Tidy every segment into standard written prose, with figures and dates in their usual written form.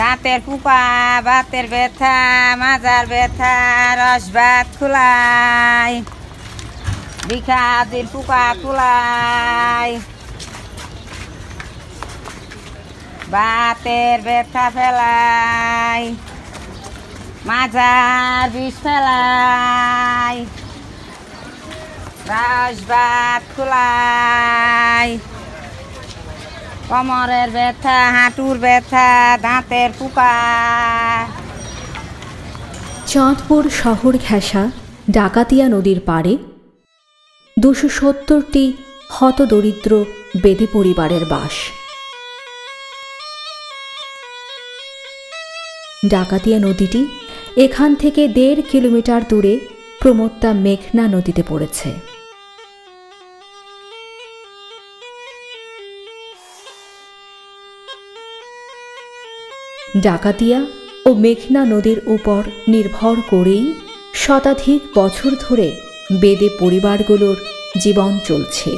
দাঁতের পোকা, বাতের ব্যথা, মাজার ব্যথা, রস ভাত খুলাই, বিখাদির পোকা খুলাই, বাতের ব্যথা ফেলাই, মাজার বিষ ফেলাই, রস ভাত খুলাই, কোমরের ব্যথা, হাঁটুর ব্যথা, দাঁতের পোকা। চাঁদপুর শহর ঘেঁষা ডাকাতিয়া নদীর পাড়ে 270টি হতদরিদ্র বেদে পরিবারের বাস। ডাকাতিয়া নদীটি এখান থেকে 1.5 কিলোমিটার দূরে প্রমত্তা মেঘনা নদীতে পড়েছে। ডাকাতিয়া ও মেঘনা নদীর উপর নির্ভর করেই শতাধিক বছর ধরে বেদে পরিবারগুলোর জীবন চলছে।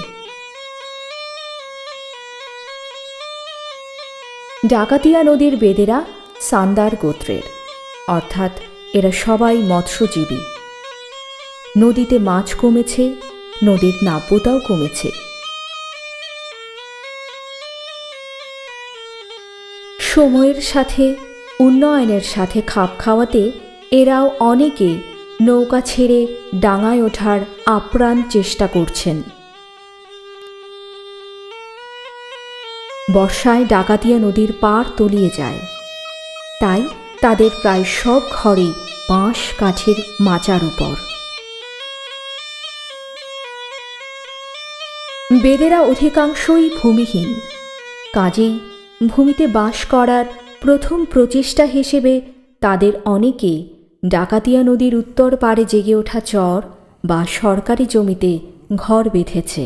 ডাকাতিয়া নদীর বেদেরা সান্দার গোত্রের, অর্থাৎ এরা সবাই মৎস্যজীবী। নদীতে মাছ কমেছে, নদীর নাব্যতাও কমেছে। সময়ের সাথে উন্নয়নের সাথে খাপ খাওয়াতে এরাও অনেকে নৌকা ছেড়ে ডাঙায় ওঠার আপ্রাণ চেষ্টা করছেন। বর্ষায় ডাকাতিয়া নদীর পাড় তলিয়ে যায়, তাই তাদের প্রায় সব ঘরই বাঁশ কাঠের মাচার উপর। বেদেরা অধিকাংশই ভূমিহীন, কাজেই ভূমিতে বাস করার প্রথম প্রচেষ্টা হিসেবে তাদের অনেকে ডাকাতিয়া নদীর উত্তর পাড়ে জেগে ওঠা চর বা সরকারি জমিতে ঘর বেঁধেছে।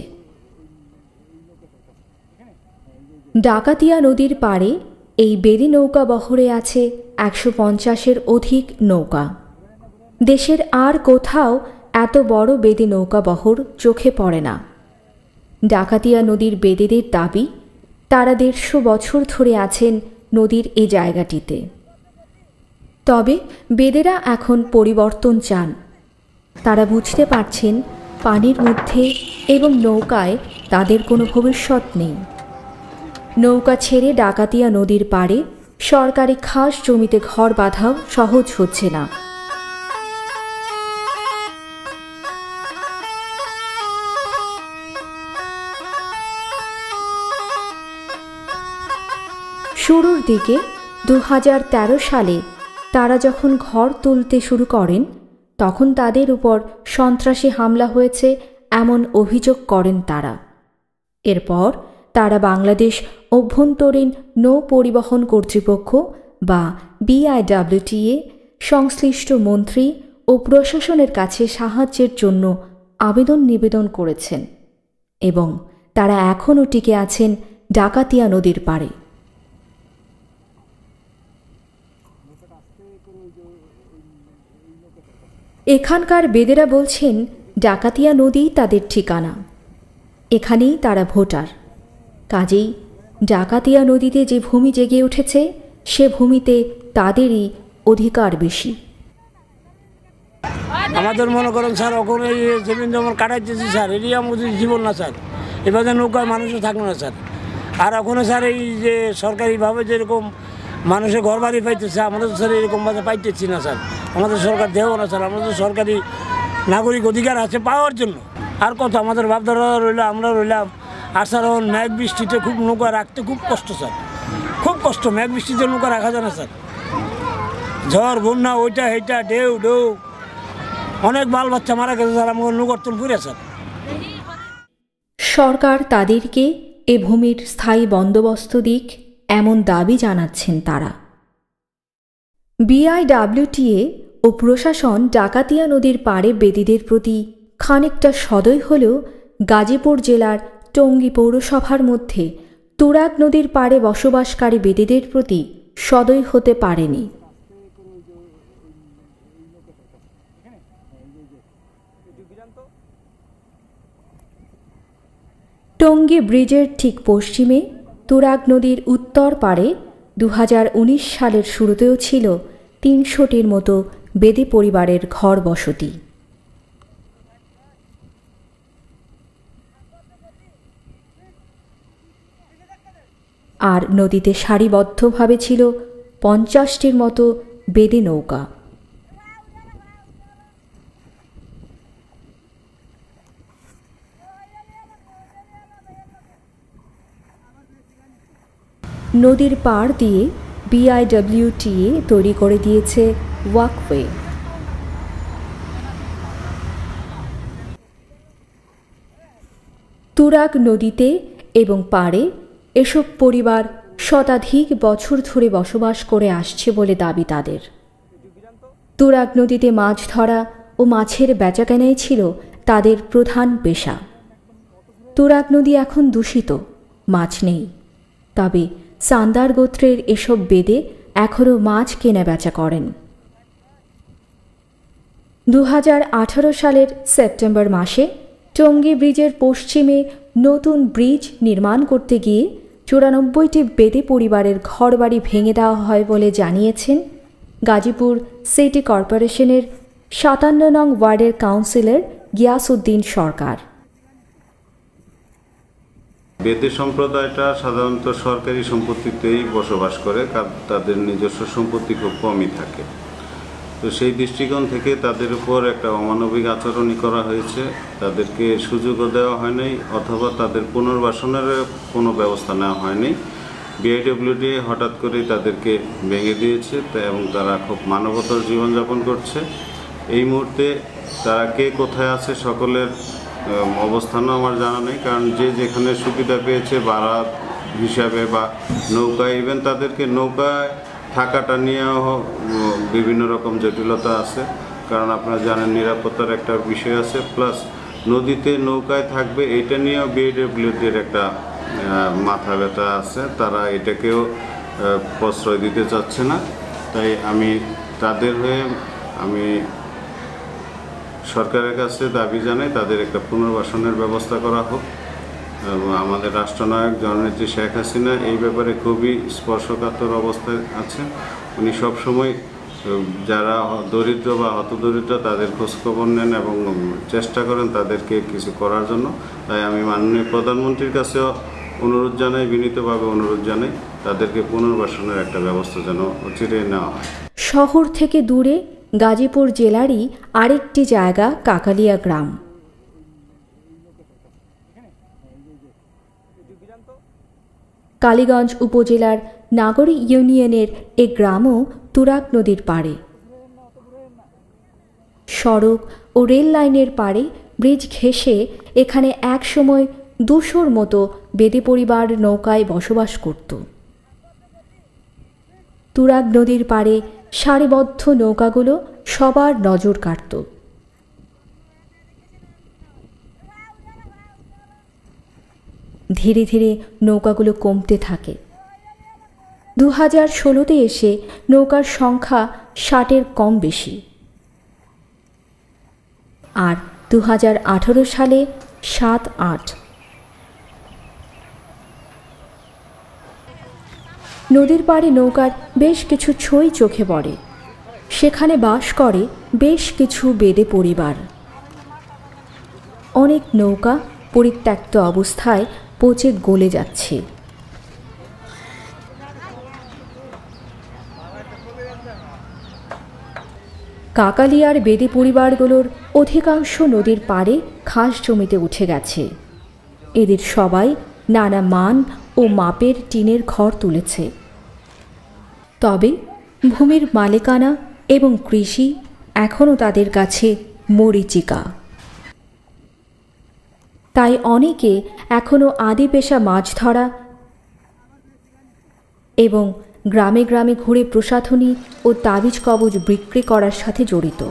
ডাকাতিয়া নদীর পাড়ে এই বেদি নৌকা বহরে আছে 150-এর অধিক নৌকা। দেশের আর কোথাও এত বড় বেদি নৌকা বহর চোখে পড়ে না। ডাকাতিয়া নদীর বেদেদের দাবি, তারা 150 বছর ধরে আছেন নদীর এ জায়গাটিতে। তবে বেদেরা এখন পরিবর্তন চান। তারা বুঝতে পারছেন পানির মধ্যে এবং নৌকায় তাদের কোনো ভবিষ্যৎ নেই। নৌকা ছেড়ে ডাকাতিয়া নদীর পাড়ে সরকারি খাস জমিতে ঘর বাঁধাও সহজ হচ্ছে না। শুরুর দিকে 2013 সালে তারা যখন ঘর তুলতে শুরু করেন, তখন তাদের উপর সন্ত্রাসী হামলা হয়েছে এমন অভিযোগ করেন তারা। এরপর তারা বাংলাদেশ অভ্যন্তরীণ নৌ পরিবহন কর্তৃপক্ষ বা BIWTA, সংশ্লিষ্ট মন্ত্রী ও প্রশাসনের কাছে সাহায্যের জন্য নিবেদন করেছেন এবং তারা এখনও টিকে আছেন ডাকাতিয়া নদীর পাড়ে। এখানকার বেদেরা বলছেন ডাকাতিয়া নদী তাদের ঠিকানা, এখানেই তারা ভোটার। কাজেই ডাকাতিয়া নদীতে যে ভূমি জেগে উঠেছে সে ভূমিতে তাদেরই অধিকার বেশি। আমাদের মনে করেন স্যার, ওখানে এই জমিন জমা কাটাইতেছি স্যার, এটি আমাদের জীবন না স্যার। এভাবে নৌকায় মানুষও থাকবে না স্যার। আর ওখানে স্যার এই যে সরকারিভাবে যেরকম মানুষের ঘর বাড়ি পাইতেছে, আমাদের স্যার এরকমভাবে পাইতেছি না স্যার। আমাদের সরকার দেও না স্যার। আমাদের সরকারি নাগরিক অধিকার আছে পাওয়ার জন্য। আর কত আমাদের বাপদারা রইল, আমরা রইলাম। আর স্যার মেঘ বৃষ্টিতে খুব নৌকা রাখতে খুব কষ্ট স্যার, খুব কষ্ট। মেঘ বৃষ্টিতে নৌকা রাখা যায় না স্যার। ঝড় বন্যা ওইটা এইটা ঢেউ ঢেউ, অনেক বাল বাচ্চা মারা গেছে স্যার আমাকে নৌকার তুল পুরে স্যার। সরকার তাদেরকে এ ভূমির স্থায়ী বন্দোবস্ত দিক, এমন দাবি জানাচ্ছেন তারা। BIWTA ও প্রশাসন ডাকাতিয়া নদীর পাড়ে বেদিদের প্রতি খানিকটা সদয় হলেও গাজীপুর জেলার টঙ্গী পৌরসভার মধ্যে তুরাগ নদীর পাড়ে বসবাসকারী বেদিদের প্রতি সদয় হতে পারেনি। টঙ্গী ব্রিজের ঠিক পশ্চিমে তুরাগ নদীর উত্তর পাড়ে 2019 সালের শুরুতেও ছিল 300টির মতো বেদে পরিবারের ঘর বসতি। আর নদীতে সারিবদ্ধভাবে ছিল 50টির মতো বেদে নৌকা। নদীর পাড় দিয়ে BIWTA তৈরি করে দিয়েছে ওয়াকওয়ে। তুরাগ নদীতে এবং পাড়ে এসব পরিবার শতাধিক বছর ধরে বসবাস করে আসছে বলে দাবি তাদের। তুরাগ নদীতে মাছ ধরা ও মাছের বেচাকেনাই ছিল তাদের প্রধান পেশা। তুরাগ নদী এখন দূষিত, মাছ নেই, তবে সান্দার গোত্রের এসব বেদে এখনও মাছ কেনা বেচা করেন। 2018 সালের সেপ্টেম্বর মাসে টঙ্গী ব্রিজের পশ্চিমে নতুন ব্রিজ নির্মাণ করতে গিয়ে 94টি বেদে পরিবারের ঘরবাড়ি ভেঙে দেওয়া হয় বলে জানিয়েছেন গাজীপুর সিটি কর্পোরেশনের 57 নং ওয়ার্ডের কাউন্সিলর গিয়াসউদ্দিন সরকার। বেদে সম্প্রদায়টা সাধারণত সরকারি সম্পত্তিতেই বসবাস করে, কারণ তাদের নিজস্ব সম্পত্তি খুব কমই থাকে। তো সেই দৃষ্টিকোণ থেকে তাদের উপর একটা অমানবিক আচরণই করা হয়েছে। তাদেরকে সুযোগও দেওয়া হয়নি অথবা তাদের পুনর্বাসনের কোনো ব্যবস্থা নেওয়া হয়নি। BIWTA হঠাৎ করেই তাদেরকে ভেঙে দিয়েছে এবং তারা খুব মানবতার জীবনযাপন করছে। এই মুহূর্তে তারা কে কোথায় আছে সকলের অবস্থানও আমার জানা নেই, কারণ যে যেখানে সুবিধা পেয়েছে ভাড়া হিসাবে বা নৌকায়, ইভেন তাদেরকে নৌকায় থাকাটা নিয়েও বিভিন্ন রকম জটিলতা আছে, কারণ আপনারা জানেন নিরাপত্তার একটা বিষয় আছে, প্লাস নদীতে নৌকায় থাকবে এটা নিয়েও BIWTA একটা মাথা ব্যথা আছে। তারা এটাকেও প্রশ্রয় দিতে চাচ্ছে না। তাই আমি তাদের হয়ে আমি সরকারের কাছে দাবি জানাই তাদের একটা পুনর্বাসনের ব্যবস্থা করা হোক। আমাদের রাষ্ট্রনায়ক জননেত্রী শেখ হাসিনা এই ব্যাপারে খুবই স্পর্শকাতর অবস্থায় আছে। উনি সবসময় যারা দরিদ্র বা হতদরিদ্র তাদের খোঁজখবর নেন এবং চেষ্টা করেন তাদেরকে কিছু করার জন্য। তাই আমি মাননীয় প্রধানমন্ত্রীর কাছেও অনুরোধ জানাই, বিনীতভাবে অনুরোধ জানাই তাদেরকে পুনর্বাসনের একটা ব্যবস্থা যেন অচিরেই নেওয়া হয়। শহর থেকে দূরে গাজীপুর জেলারই আরেকটি জায়গা কাকালিয়া গ্রাম। কালীগঞ্জ উপজেলার নাগরী ইউনিয়নের এ গ্রামও তুরাগ নদীর পাড়ে। সড়ক ও রেল লাইনের পাড়ে ব্রিজ ঘেঁষে এখানে একসময় 200-র মতো বেদে পরিবার নৌকায় বসবাস করত। তুরাগ নদীর পাড়ে সারিবদ্ধ নৌকাগুলো সবার নজর কাড়ত। ধীরে ধীরে নৌকাগুলো কমতে থাকে। 2016-তে এসে নৌকার সংখ্যা 60-এর কম বেশি, আর 2018 সালে 7-8। নদীর পাড়ে নৌকার বেশ কিছু ছই চোখে পড়ে। সেখানে বাস করে বেশ কিছু বেদে পরিবার। অনেক নৌকা পরিত্যক্ত অবস্থায় পচে গলে যাচ্ছে। কাকালিয়ার বেদে পরিবারগুলোর অধিকাংশ নদীর পাড়ে খাস জমিতে উঠে গেছে। এদের সবাই নানা মান ও মাপের টিনের ঘর তুলেছে। তবে ভূমির মালিকানা এবং কৃষি এখনও তাদের কাছে মরীচিকা। তাই অনেকে এখনও আদি পেশা মাছ ধরা এবং গ্রামে গ্রামে ঘুরে প্রসাধনী ও তাবিজ কবজ বিক্রি করার সাথে জড়িত।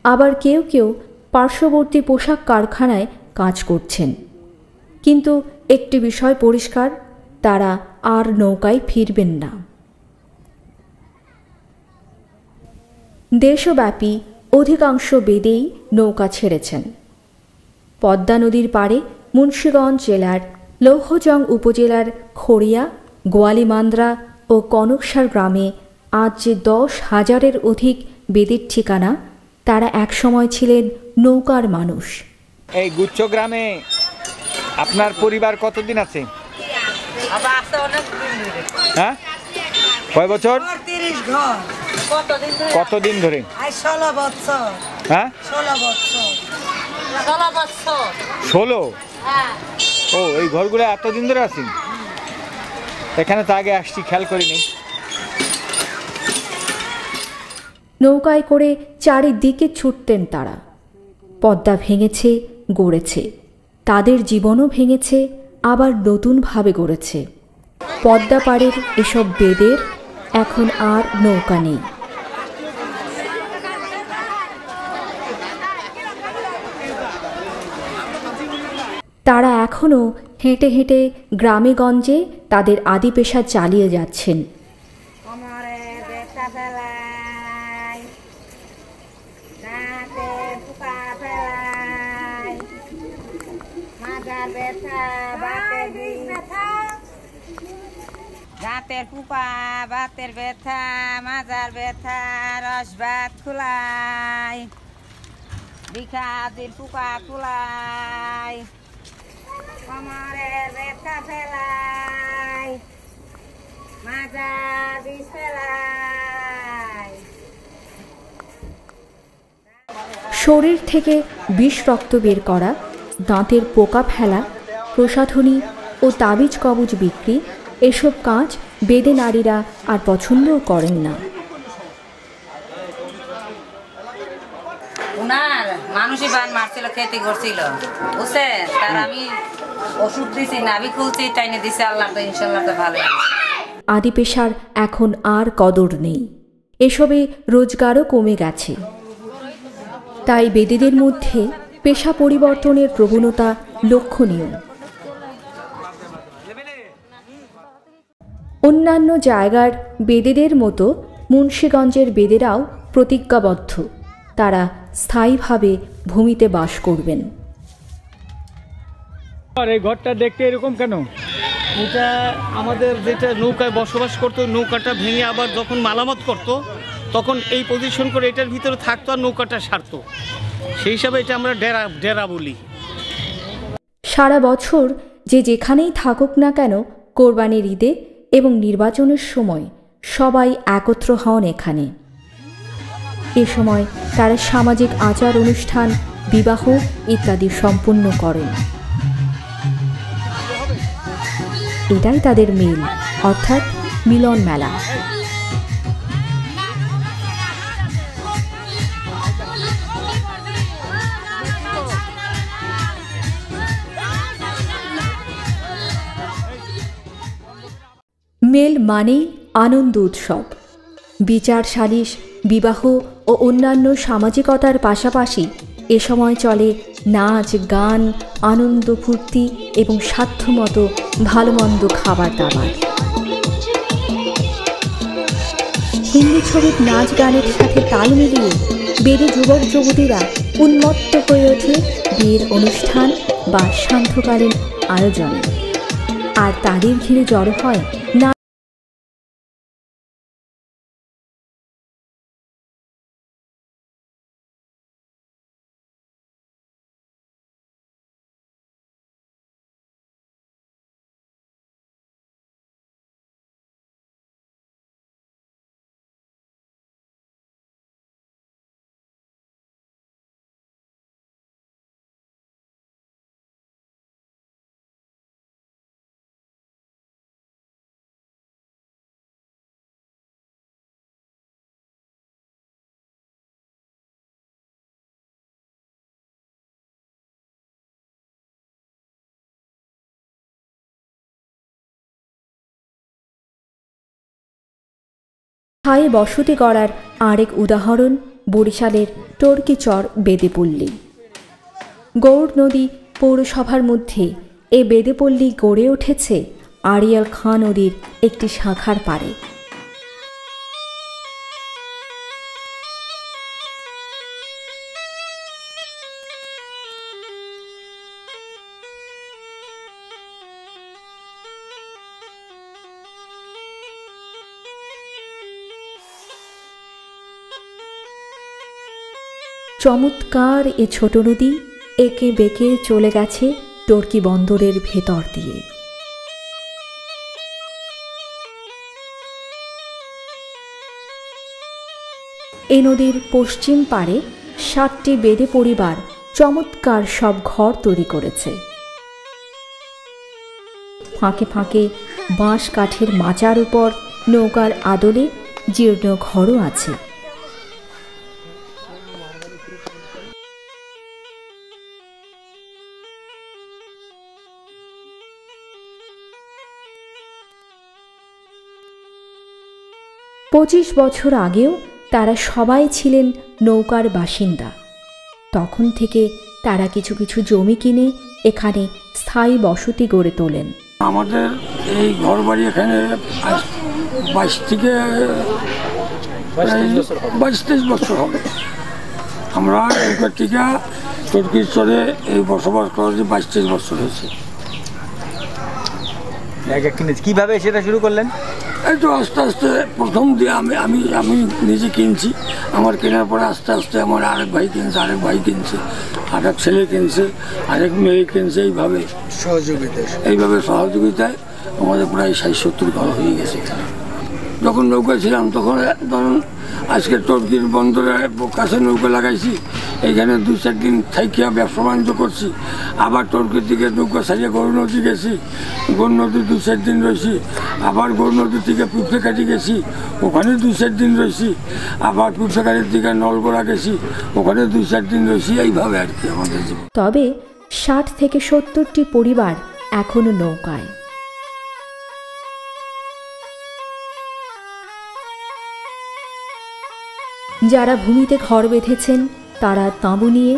আবার কেউ কেউ পার্শ্ববর্তী পোশাক কারখানায় কাজ করছেন। কিন্তু একটি বিষয় পরিষ্কার, তারা আর নৌকায় ফিরবেন না। দেশব্যাপী অধিকাংশ বেদেই নৌকা ছেড়েছেন। পদ্মা নদীর পাড়ে মুন্সিগঞ্জ জেলার লৌহজং উপজেলার খড়িয়া, গোয়ালিমান্দ্রা ও কনকসার গ্রামে আজ যে 10,000-এর অধিক বেদের ঠিকানা, তারা একসময় ছিলেন নৌকার মানুষ। এই গুচ্ছ গ্রামে আপনার পরিবার কতদিন আছে? হ্যাঁ, কয় বছর? 30 ঘর। কতদিন ধরে? 16 বছর। হ্যাঁ, 16 বছর। 16? ও, এই ঘরগুলো এতদিন ধরে আছেন? এখানে তো আগে আসছি, খেয়াল করিনি। নৌকায় করে চারিদিকে ছুটতেন তারা। পদ্মা ভেঙেছে, গড়েছে, তাদের জীবনও ভেঙেছে, আবার নতুনভাবে গড়েছে। পদ্মা পাড়ের এসব বেদের এখন আর নৌকা নেই। তারা এখনও হেঁটে হেঁটে গ্রামে গঞ্জে তাদের আদি পেশা চালিয়ে যাচ্ছেন। দাঁতের পুপা, বাতের ব্যথা, মাজার ব্যথা, রস ভাত খুলাই, বিখাদির পুপা খুলাই, কোমরের ব্যথা ফেলাই, মাজার বিষ ফেলাই। শরীর থেকে বিষ রক্ত বের করা, দাঁতের পোকা ফেলা, প্রসাধনী ও তাবিজ কবজ বিক্রি, এসব কাজ বেদে নারীরা আর পছন্দও করেন না। উনার মানুষই বান মারছিল, খেতে করছিল, বুঝছে? তার আমি ওষুধ দিছি, নাভি খুলছি, টাইনে দিছে, আল্লাহ তো ইনশাল্লাহ তো ভালো। আদি পেশার এখন আর কদর নেই, এসবে রোজগারও কমে গেছে। তাই বেদেদের মধ্যে পেশা পরিবর্তনের প্রবণতা লক্ষণীয়। অন্যান্য জায়গার বেদেদের মতো মুন্সিগঞ্জের বেদেরাও প্রতিজ্ঞাবদ্ধ, তারা স্থায়ীভাবে ভূমিতে বাস করবেন। আর এই ঘরটা দেখতে এরকম কেন? এটা আমাদের যেটা নৌকায় বসবাস করতো, নৌকাটা ভেঙে আবার যখন মালামত করতো তখন এই পজিশন করে এটার ভিতরে থাকতো আর নৌকাটা সারতো, সেই হিসাবে এটা আমরা ডেরা বলি। সারা বছর যে যেখানেই থাকুক না কেন, কোরবানির ঈদে এবং নির্বাচনের সময় সবাই একত্র হন এখানে। এ সময় তারা সামাজিক আচার অনুষ্ঠান, বিবাহ ইত্যাদি সম্পূর্ণ করেন। এটাই তাদের মিল, অর্থাৎ মিলন মেলা। মেল মানেই আনন্দ উৎসব। বিচার, সালিশ, বিবাহ ও অন্যান্য সামাজিকতার পাশাপাশি এ সময় চলে নাচ, গান, আনন্দ ফুর্তি এবং সাধ্যমতো ভালো মন্দ খাবার দাবার। হিন্দি ছবির নাচ গানের সাথে তাল মিলিয়ে বেদে যুবক যুবতীরা উন্মত্ত হয়ে ওঠে বিয়ের অনুষ্ঠান বা সান্ধ্যকালীন আয়োজনে, আর তাদের ঘিরে জড়ো হয় না স্থায়ী বসতি গড়ার আরেক উদাহরণ বরিশালের টর্কিচর বেদেপল্লী। গৌড় নদী পৌরসভার মধ্যে এ বেদেপল্লী গড়ে উঠেছে আড়িয়াল খাঁ নদীর একটি শাখার পাড়ে। চমৎকার এ ছোট নদী এঁকে বেঁকে চলে গেছে টর্কি বন্দরের ভেতর দিয়ে। এই নদীর পশ্চিম পাড়ে 7টি বেদে পরিবার চমৎকার সব ঘর তৈরি করেছে। ফাঁকে ফাঁকে বাঁশ কাঠের মাচার উপর নৌকার আদলে জীর্ণ ঘরও আছে। পঁচিশ বছর আগেও তারা সবাই ছিলেন নৌকার বাসিন্দা। তখন থেকে তারা কিছু কিছু জমি কিনে এখানে স্থায়ী বসতি গড়ে তোলেন। আমাদের এই ঘর বাড়ি এখানে 22 থেকে 22-23 বছর হবে। আমরা নৌকার থেকে টর্কির চরে এই বসবাস করার 22-23 বছর হয়েছে। কিভাবে সেটা শুরু করলেন? এই তো আস্তে আস্তে প্রথম দিয়ে আমি নিজে কিনছি। আমার কেনার পরে আস্তে আস্তে আমার আরেক ভাই কিনছে, আরেক ছেলে কিনছে, আরেক মেয়ে কিনছে। এইভাবে সহযোগিতায় আমাদের প্রায় 60-70 ঘর হয়ে গেছে এখানে। যখন নৌকা ছিলাম তখন ধরুন আজকে টর্কির বন্দরের কাছে নৌকা লাগাইছি, এইখানে 2-4 দিন থাইকিয়া ব্যবসা বাণিজ্য করছি। আবার টর্কির দিকে নৌকা ছাড়িয়ে গরু নদী গেছি, গরু নদী 2-4 দিন রয়েছি। আবার গরু নদী থেকে পিঁপড়েকাঠি গেছি, ওখানে 2-4 দিন রয়েছি। আবার পিঁপড়েকাঠির দিকে নলগোড়া গেছি, ওখানে 2-4 দিন রয়েছি। এইভাবে আর কি আমাদের জীবন। তবে 60 থেকে 70টি পরিবার এখনো নৌকায়। যারা ভূমিতে ঘর বেঁধেছেন তারা তাঁবু নিয়ে,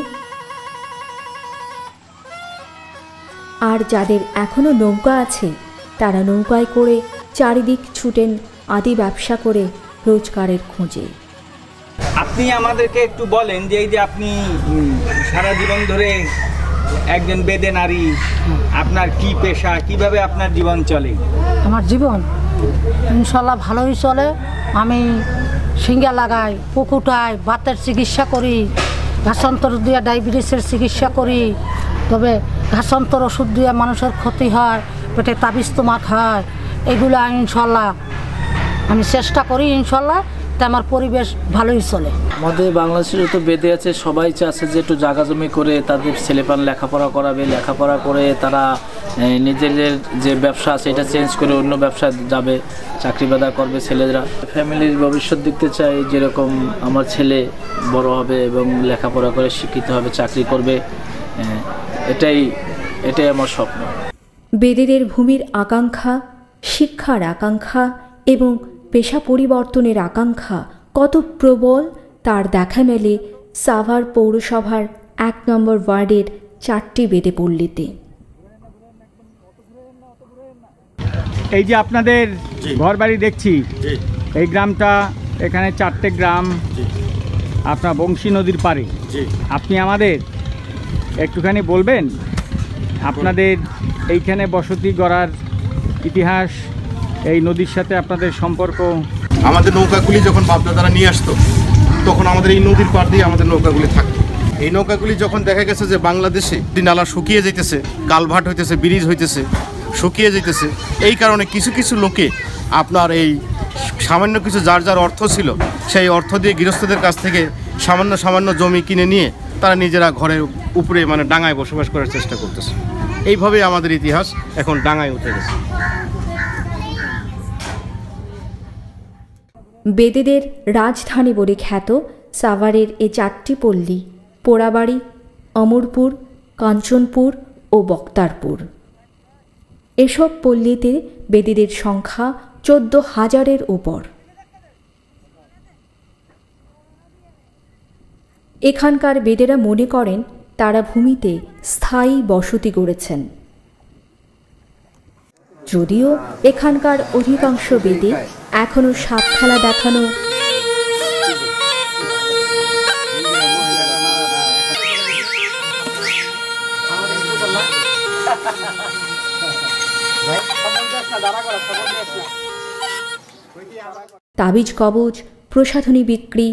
আর যাদের এখনো নৌকা আছে তারা নৌকায় করে চারিদিক ছুটেন আদি ব্যবসা করে রোজগারের খোঁজে। আপনি আমাদেরকে একটু বলেন যে এই যে আপনি সারা জীবন ধরে একজন বেদে নারী, আপনার কি পেশা, কিভাবে আপনার জীবন চলে? আমার জীবন ইনশাল্লাহ ভালোই চলে। আমি সিঙ্গা লাগাই, পুকুটাই, বাতের চিকিৎসা করি, ঘাসান্তর দিয়ে ডায়াবেটিসের চিকিৎসা করি। তবে ঘাসান্তর ওষুধ দিয়ে মানুষের ক্ষতি হয়, পেটে তাবিজ তোমাক হয়, এগুলো ইনশাল্লাহ আমি চেষ্টা করি। ইনশাল্লাহ তা আমার পরিবেশ ভালোই চলে। আমাদের বাংলাদেশে যত বেদে আছে সবাই চাচ্ছে যে একটু জায়গা জমি করে তাদের ছেলেপান লেখাপড়া করাবে, লেখাপড়া করে তারা নিজেদের যে ব্যবসা আছে এটা চেঞ্জ করে অন্য ব্যবসায় যাবে, চাকরি বাদা করবে ছেলেরা। ফ্যামিলির ভবিষ্যৎ দেখতে চাই, যেরকম আমার ছেলে বড় হবে এবং লেখাপড়া করে শিক্ষিত হবে, চাকরি করবে, এটাই আমার স্বপ্ন। বেদেদের ভূমির আকাঙ্ক্ষা, শিক্ষার আকাঙ্ক্ষা এবং পেশা পরিবর্তনের আকাঙ্ক্ষা কত প্রবল তার দেখা মেলে সাভার পৌরসভার 1 নম্বর ওয়ার্ডের 4টি বেদে পল্লীতে। এই যে আপনাদের ঘর বাড়ি দেখছি, এই গ্রামটা, এখানে 4টে গ্রাম আপনার বংশী নদীর পাড়ে। আপনি আমাদের একটুখানি বলবেন আপনাদের এইখানে বসতি গড়ার ইতিহাস, এই নদীর সাথে আপনাদের সম্পর্ক? আমাদের নৌকাগুলি যখন বাপদাদারা নিয়ে আসতো তখন আমাদের এই নদীর পাড় দিয়ে আমাদের নৌকাগুলি থাকতো। এই নৌকাগুলি যখন দেখা গেছে যে বাংলাদেশে নালা শুকিয়ে যাইতেছে, কালভার্ট হইতেছে, ব্রিজ হইতেছে, শুকিয়ে যাইতেছে, এই কারণে কিছু কিছু লোকে আপনার এই সামান্য কিছু যার যার অর্থ ছিল সেই অর্থ দিয়ে গৃহস্থদের কাছ থেকে সামান্য জমি কিনে নিয়ে তারা নিজেরা ঘরের উপরে মানে ডাঙায় বসবাস করার চেষ্টা করতেছে। এইভাবেই আমাদের ইতিহাস এখন ডাঙায় উঠে গেছে। বেদেদের রাজধানী বলে খ্যাত সাভারের এই 4টি পল্লী পোড়াবাড়ি, অমরপুর, কাঞ্চনপুর ও বক্তারপুর। এসব পল্লীতে বেদেদের সংখ্যা 14,000-এর উপর। এখানকার বেদেরা মনে করেন তারা ভূমিতে স্থায়ী বসতি গড়েছেন। যদিও এখানকার অধিকাংশ বেদে এখনো সাপ খেলা দেখানো, তাবিজ কবজ, প্রসাধনী বিক্রি,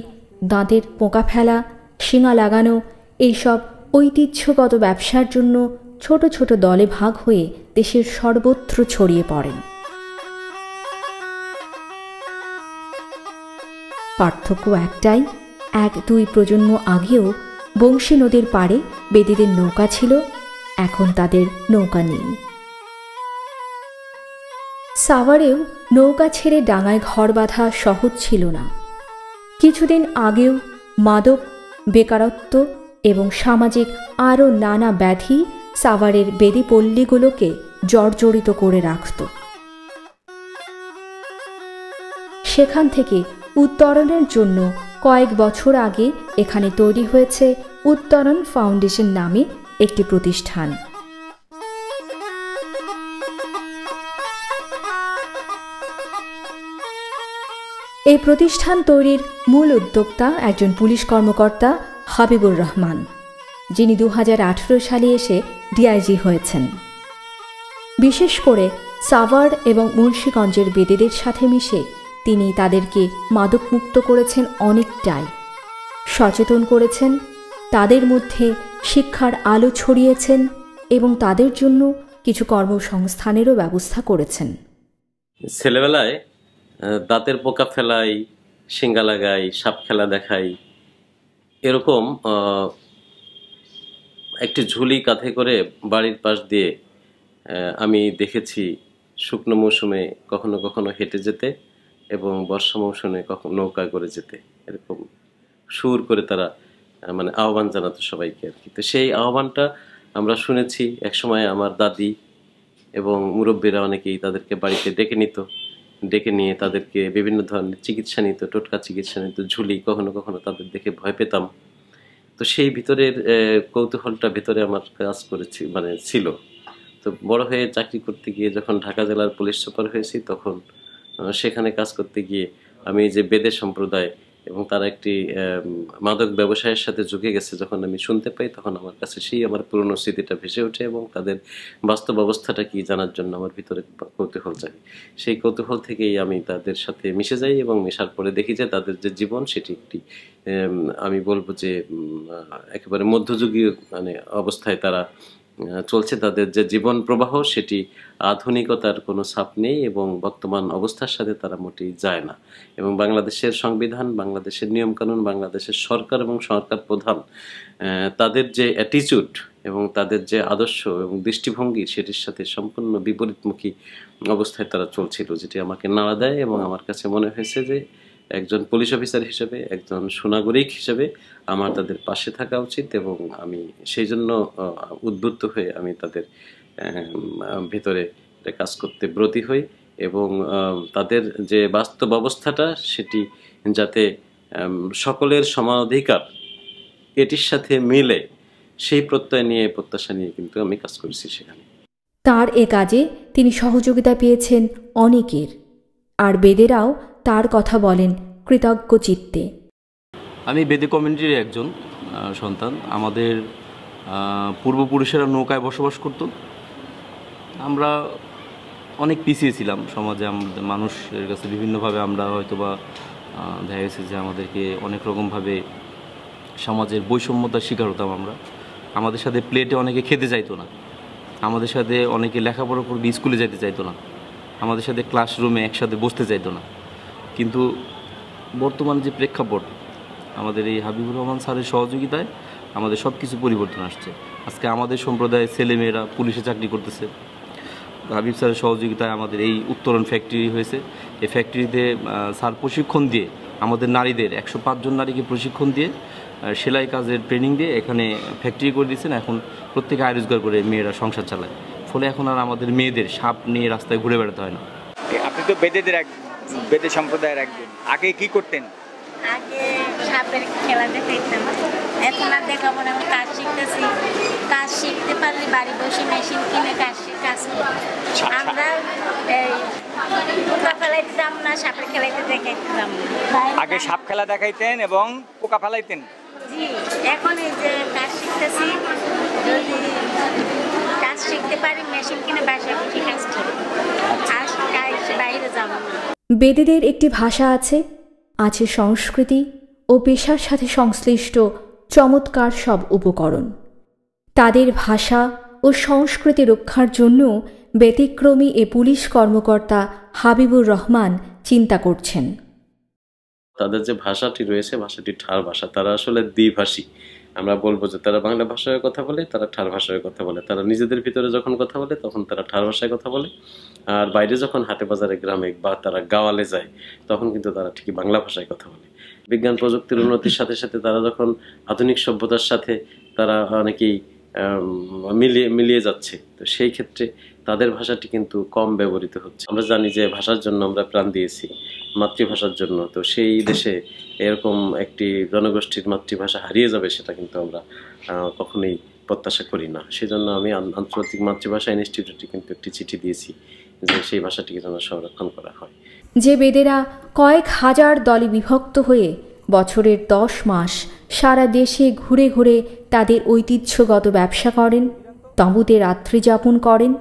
দাঁতের পোকা ফেলা শিঙা লাগানো এইসব ঐতিহ্যগত ব্যবসার জন্য ছোট ছোট দলে ভাগ হয়ে দেশের সর্বত্র ছড়িয়ে পড়েন। পার্থক্য একটাই, 1-2 প্রজন্ম আগেও বংশী নদীর পাড়ে বেদেদের নৌকা ছিল, এখন তাদের নৌকা নেই। সাভারেও নৌকা ছেড়ে ডাঙায় ঘর বাঁধা সহজ ছিল না। কিছুদিন আগেও মাদক, বেকারত্ব এবং সামাজিক আরও নানা ব্যাধি সাভারের বেদি পল্লীগুলোকে জর্জরিত করে রাখত। সেখান থেকে উত্তরণের জন্য কয়েক বছর আগে এখানে তৈরি হয়েছে উত্তরণ ফাউন্ডেশন নামে একটি প্রতিষ্ঠান। এই প্রতিষ্ঠান তৈরির মূল উদ্যোক্তা একজন পুলিশ কর্মকর্তা হাবিবুর রহমান, যিনি 2018 সালে এসে ডিআইজি হয়েছেন। বিশেষ করে সাভার এবং মুন্সিগঞ্জের বেদেদের সাথে মিশে তিনি তাদেরকে মাদকমুক্ত করেছেন অনেকটাই, সচেতন করেছেন, তাদের মধ্যে শিক্ষার আলো ছড়িয়েছেন এবং তাদের জন্য কিছু কর্মসংস্থানেরও ব্যবস্থা করেছেন। ছেলেবেলায় দাঁতের পোকা ফেলাই, শিঙ্গা লাগাই, সাপ খেলা দেখাই, এরকম একটি ঝুলি কাঁধে করে বাড়ির পাশ দিয়ে আমি দেখেছি শুকনো মৌসুমে কখনো কখনো হেঁটে যেতে এবং বর্ষা মৌসুমে কখনো নৌকায় করে যেতে, এরকম সুর করে তারা মানে আহ্বান জানাতো সবাইকে আর কি। তো সেই আহ্বানটা আমরা শুনেছি একসময় আমার দাদি এবং মুরব্বীরা অনেকেই তাদেরকে বাড়িতে ডেকে নিয়ে তাদেরকে বিভিন্ন ধরনের চিকিৎসা নিত, টোটকা চিকিৎসা নিত, ঝুলি, কখনো কখনো তাদের দেখে ভয় পেতাম। তো সেই ভিতরের কৌতূহলটা ভিতরে আমার কাজ করেছি, মানে ছিল। তো বড় হয়ে চাকরি করতে গিয়ে যখন ঢাকা জেলার পুলিশ সুপার হয়েছি, তখন সেখানে কাজ করতে গিয়ে আমি যে বেদে সম্প্রদায় এবং তারা একটি মাদক ব্যবসায়ের সাথে ঝুঁকে গেছে যখন আমি শুনতে পাই, তখন আমার কাছে সেই আমার পুরনো স্মৃতিটা ভেসে ওঠে এবং তাদের বাস্তব অবস্থাটা কি জানার জন্য আমার ভিতরে কৌতূহল জাগে। সেই কৌতূহল থেকেই আমি তাদের সাথে মিশে যাই এবং মেশার পরে দেখি যে তাদের যে জীবন সেটি একটি আমি বলবো যে একেবারে মধ্যযুগীয় মানে অবস্থায় তারা চলছে। তাদের যে জীবন প্রবাহ সেটি আধুনিকতার কোনো ছাপ নেই এবং বর্তমান অবস্থার সাথে তারা মোটেই যায় না। এবং বাংলাদেশের সংবিধান, বাংলাদেশের নিয়মকানুন, বাংলাদেশের সরকার এবং সরকার প্রধান তাদের যে অ্যাটিচিউড এবং তাদের যে আদর্শ এবং দৃষ্টিভঙ্গি সেটির সাথে সম্পূর্ণ বিপরীতমুখী অবস্থায় তারা চলছিল, যেটি আমাকে নাড়া দেয় এবং আমার কাছে মনে হয়েছে যে একজন পুলিশ অফিসার হিসেবে, একজন সুনাগরিক হিসেবে আমার তাদের পাশে থাকা উচিত এবং আমি সেই জন্য উদ্বুদ্ধ হয়ে আমি তাদের ভিতরে কাজ করতে ব্রতী হই এবং তাদের যে বাস্তব অবস্থাটা সেটি যাতে সকলের সমান অধিকার এটির সাথে মিলে সেই প্রত্যয় নিয়ে, প্রত্যাশা নিয়ে কিন্তু আমি কাজ করেছি সেখানে। তার এ কাজে তিনি সহযোগিতা পেয়েছেন অনেকের, আর বেদেরাও তার কথা বলেন কৃতজ্ঞ চিত্তে। আমি বেদে কমিউনিটির একজন সন্তান। আমাদের পূর্বপুরুষেরা নৌকায় বসবাস করত। আমরা অনেক পিছিয়ে ছিলাম সমাজে, আমাদের মানুষের কাছে বিভিন্নভাবে আমরা হয়তো বা দেখা গেছে যে আমাদেরকে অনেক রকমভাবে সমাজের বৈষম্যতার শিকার হতাম আমরা। আমাদের সাথে প্লেটে অনেকে খেতে চাইতো না, আমাদের সাথে অনেকে লেখাপড়া করবে স্কুলে যেতে চাইতো না, আমাদের সাথে ক্লাসরুমে একসাথে বসতে চাইতো না। কিন্তু বর্তমান যে প্রেক্ষাপট, আমাদের এই হাবিবুর রহমান স্যারের সহযোগিতায় আমাদের সব কিছু পরিবর্তন আসছে। আজকে আমাদের সম্প্রদায়ের ছেলেমেয়েরা পুলিশে চাকরি করতেছে। হাবিব স্যারের সহযোগিতায় আমাদের এই উত্তরণ ফ্যাক্টরি হয়েছে। এই ফ্যাক্টরিতে স্যার প্রশিক্ষণ দিয়ে আমাদের নারীদের 105 জন নারীকে প্রশিক্ষণ দিয়ে সেলাই কাজের ট্রেনিং দিয়ে এখানে ফ্যাক্টরি করে দিয়েছেন। এখন প্রত্যেকে আয় রোজগার করে মেয়েরা সংসার চালায়। ফলে এখন আর আমাদের মেয়েদের সাপ নিয়ে রাস্তায় ঘুরে বেড়াতে হয় না। আপনি তো বেদে সম্প্রদায়ের একজন, আগে কি করতেন? আগে সাপের খেলা দেখাইতাম, এখন আর দেখাবো না। কাজ শিখতেছি, কাজ শিখতে পারলে বাড়ি বসে মেশিন কিনে কাজ করি। আমরা পোকা ফেলাইতাম না, সাপের খেলাইতে দেখাইতাম। আগে সাপ খেলা দেখাইতেন এবং পোকা ফেলাইতেন। জি, এখন এই যে কাজ শিখতেছি, যদি কাজ শিখতে পারি মেশিন কিনে বাসায় বসে কাজ করি, আর বাইরে যাবো না। বেদেদের একটি ভাষা আছে, আছে সংস্কৃতি ও পেশার সাথে সংশ্লিষ্ট চমৎকার সব উপকরণ। তাদের ভাষা ও সংস্কৃতি রক্ষার জন্য ব্যতিক্রমী এ পুলিশ কর্মকর্তা হাবিবুর রহমান চিন্তা করছেন। তাদের যে ভাষাটি রয়েছে, ভাষাটি ঠার ভাষা, তারা আসলে দ্বিভাষী। আমরা বলবো যে তারা বাংলা ভাষায় কথা বলে, তারা ঠার ভাষায় কথা বলে। তারা নিজেদের ভিতরে যখন কথা বলে তখন তারা ঠার ভাষায় কথা বলে, আর বাইরে যখন হাটে বাজারে গ্রামে বা তারা গাওয়ালে যায় তখন কিন্তু তারা ঠিকই বাংলা ভাষায় কথা বলে। বিজ্ঞান প্রযুক্তির উন্নতির সাথে সাথে তারা যখন আধুনিক সভ্যতার সাথে তারা অনেকেই মিলিয়ে যাচ্ছে, তো সেই ক্ষেত্রে তাদের ভাষাটি কিন্তু কম ব্যবহৃত হচ্ছে। আমরা জানি যে ভাষার জন্য আমরা প্রাণ দিয়েছি, মাতৃভাষার জন্য। তো সেই দেশে এরকম একটি জনগোষ্ঠীর মাতৃভাষা হারিয়ে যাবে সেটা কিন্তু আমরা কখনোই প্রত্যাশা করি না। সেজন্য আমি আন্তর্জাতিক মাতৃভাষা ইনস্টিটিউটে কিন্তু একটি চিঠি দিয়েছি যে সেই ভাষাটিকে যেন সংরক্ষণ করা হয়। যে বেদেরা কয়েক হাজার দলে বিভক্ত হয়ে বছরের 10 মাস সারা দেশে ঘুরে ঘুরে তাদের ঐতিহ্যগত ব্যবসা করেন, তাঁবুতে রাত্রি যাপন করেন,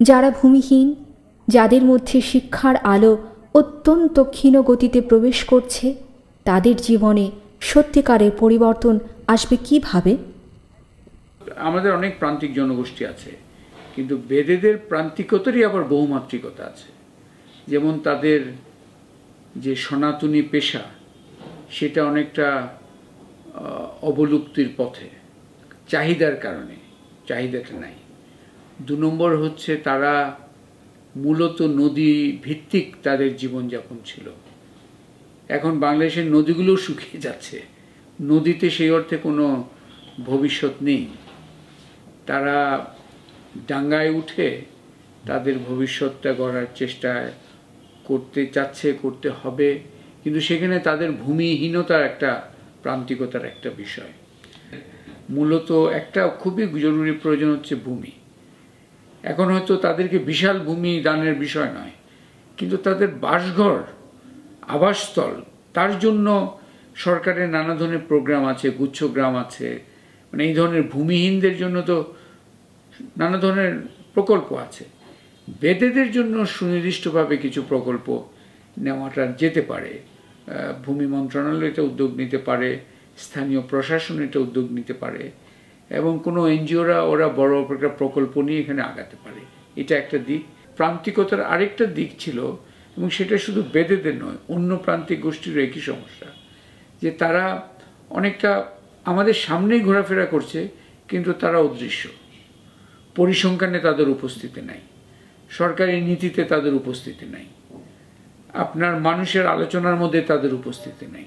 যারা ভূমিহীন, যাদের মধ্যে শিক্ষার আলো অত্যন্ত ক্ষীণ গতিতে প্রবেশ করছে, তাদের জীবনে সত্যিকারের পরিবর্তন আসবে কিভাবে? আমাদের অনেক প্রান্তিক জনগোষ্ঠী আছে, কিন্তু বেদেদের প্রান্তিকতারই আবার বহুমাত্রিকতা আছে। যেমন তাদের যে সনাতনী পেশা সেটা অনেকটা অবলুপ্তির পথে, চাহিদার কারণে, চাহিদাটা নাই। 2 নম্বর হচ্ছে তারা মূলত নদী ভিত্তিক তাদের জীবনযাপন ছিল। এখন বাংলাদেশের নদীগুলো শুকিয়ে যাচ্ছে, নদীতে সেই অর্থে কোনো ভবিষ্যৎ নেই। তারা ডাঙ্গায় উঠে তাদের ভবিষ্যৎটা গড়ার চেষ্টা করতে চাচ্ছে, করতে হবে, কিন্তু সেখানে তাদের ভূমিহীনতার একটা প্রান্তিকতার একটা বিষয়। মূলত একটা খুবই জরুরি প্রয়োজন হচ্ছে ভূমি। এখন হয়তো তাদেরকে বিশাল ভূমি দানের বিষয় নয়, কিন্তু তাদের বাসঘর, আবাসস্থল, তার জন্য সরকারের নানা ধরনের প্রোগ্রাম আছে, গুচ্ছগ্রাম আছে। মানে এই ধরনের ভূমিহীনদের জন্য তো নানা ধরনের প্রকল্প আছে। বেদেদের জন্য সুনির্দিষ্টভাবে কিছু প্রকল্প নেওয়াটা যেতে পারে। ভূমি মন্ত্রণালয় এটা উদ্যোগ নিতে পারে, স্থানীয় প্রশাসন এটা উদ্যোগ নিতে পারে, এবং কোনো এনজিওরা ওরা বড় একটা প্রকল্প নিয়ে এখানে আগাতে পারে। এটা একটা দিক। প্রান্তিকতার আরেকটা দিক ছিল, এবং সেটা শুধু বেদেদের নয়, অন্য প্রান্তিক গোষ্ঠীরও একই সমস্যা, যে তারা অনেকটা আমাদের সামনেই ঘোরাফেরা করছে, কিন্তু তারা অদৃশ্য। পরিসংখ্যানে তাদের উপস্থিতি নাই, সরকারি নীতিতে তাদের উপস্থিতি নাই, আপনার মানুষের আলোচনার মধ্যে তাদের উপস্থিতি নেই।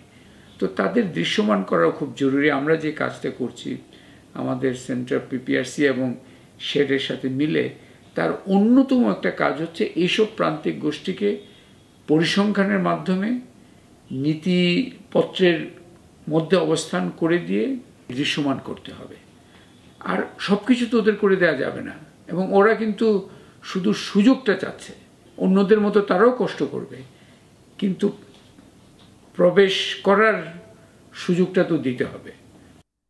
তো তাদের দৃশ্যমান করা খুব জরুরি। আমরা যে কাজটা করছি আমাদের সেন্টার পিপিআরসি এবং শেডের সাথে মিলে, তার অন্যতম একটা কাজ হচ্ছে এইসব প্রান্তিক গোষ্ঠীকে পরিসংখ্যানের মাধ্যমে নীতিপত্রের মধ্যে অবস্থান করে দিয়ে দৃশ্যমান করতে হবে। আর সব কিছু তো ওদের করে দেওয়া যাবে না, এবং ওরা কিন্তু শুধু সুযোগটা চাচ্ছে, অন্যদের মতো তারাও কষ্ট করবে, কিন্তু প্রবেশ করার সুযোগটা তো দিতে হবে।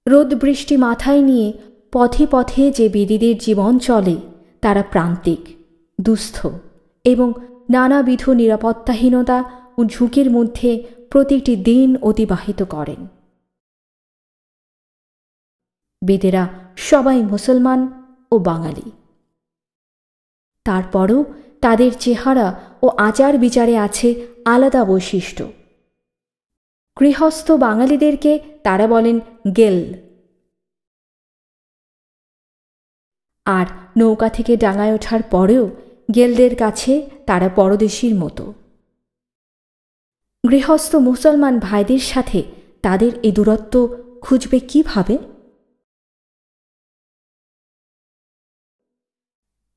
রোদ বৃষ্টি মাথায় নিয়ে পথে পথে যে বেদিদের জীবন চলে, তারা প্রান্তিক, দুস্থ এবং নানাবিধ নিরাপত্তাহীনতা ও ঝুঁকির মধ্যে প্রতিটি দিন অতিবাহিত করেন। বেদেরা সবাই মুসলমান ও বাঙালি, তারপরও তাদের চেহারা ও আচার বিচারে আছে আলাদা বৈশিষ্ট্য। গৃহস্থ বাঙালিদেরকে তারা বলেন গেল, আর নৌকা থেকে ডাঙায় ওঠার পরেও গেলদের কাছে তারা পরদেশীর মতো। গৃহস্থ মুসলমান ভাইদের সাথে তাদের এই দূরত্ব খুঁজবে কিভাবে?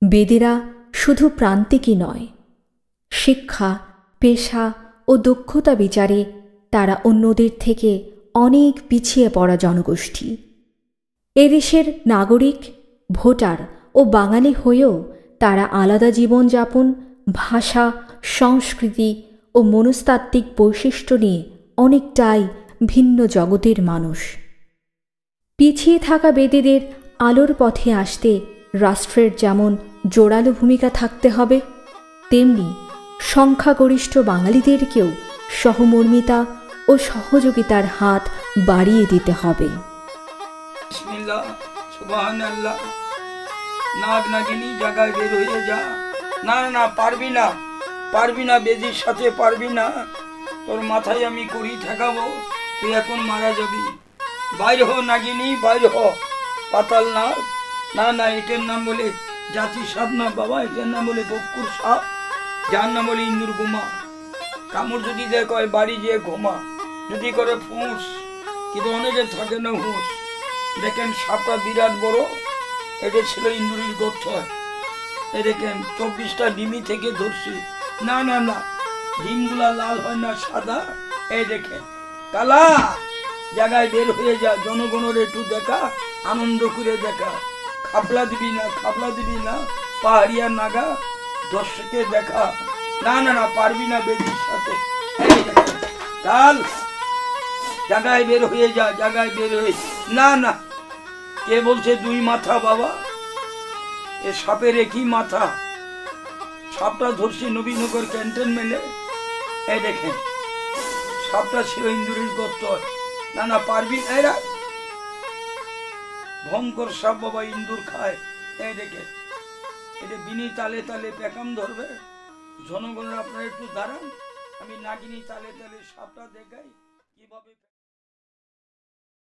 বেদেরা শুধু প্রান্তিকই নয়, শিক্ষা, পেশা ও দক্ষতা বিচারে তারা অন্যদের থেকে অনেক পিছিয়ে পড়া জনগোষ্ঠী। এদেশের নাগরিক, ভোটার ও বাঙালি হয়েও তারা আলাদা জীবনযাপন, ভাষা, সংস্কৃতি ও মনস্তাত্ত্বিক বৈশিষ্ট্য নিয়ে অনেকটাই ভিন্ন জগতের মানুষ। পিছিয়ে থাকা বেদেদের আলোর পথে আসতে রাষ্ট্রের যেমন জোরালো ভূমিকা থাকতে হবে, তেমনি সংখ্যাগরিষ্ঠ বাঙালিদেরকেও সহমর্মিতা ও সহযোগিতার হাত বাড়িয়ে দিতে হবে। সুবহানাল্লাহ সুবহানাল্লাহ। নাগ নাগিনী জায়গায় বের হয়ে যা। না না পারবি না, পারবি না, বেজির সাথে পারবি না, তোর মাথায় আমি করি ঠেকাবো, তুই এখন মারা যাবি। বাইর হ নাগিনী, বাইর হ। পাতাল নাগ, না না এটার নাম বলে জাতি সাপ না বাবা, এটার নাম বলে বকুর সাপ, যার নাম বলে ইন্দুর গুমা। কামড় যদি দেয় কয় বাড়ি যেয়ে ঘুমা, যদি করে ফুঁস, কিন্তু অনেকের থাকে না হুঁস। দেখেন সাপটা বিরাট বড়, এটা ছিল ইন্দুরের গোত্র। এই দেখেন 24টা ডিমি থেকে ধরছি। না না না, ডিমগুলা লাল হয় না, সাদা। এই দেখেন কালা, জায়গায় বের হয়ে যা, জনগণের একটু দেখা, আনন্দ করে দেখা। খাপলা দিবি না, খাপলা দিবি না, পাহাড়িয়া নাগা, দর্শকে দেখা। না না না পারবি না বেদির সাথে। এই দেখেন কাল, জায়গায় বের হয়ে যা, জায়গায় বের হয়ে। না না, কে বলছে দুই মাথা বাবা? এ সাপের একই মাথা। সাপটা ধরছি নবীনগর ক্যান্টনমেন্টে। এই দেখেন সাপটা ছিল ইন্দুরের গোত্র। না না পারবি, এরা ভয়ঙ্কর সাপ বাবা, ইন্দুর খায়। এই দেখেন এটা বিনি তালে তালে পেকাম ধরবে। জনগণের আপনারা একটু দাঁড়ান, আমি নাগিনী তালে তালে সাপটা দেখাই কিভাবে।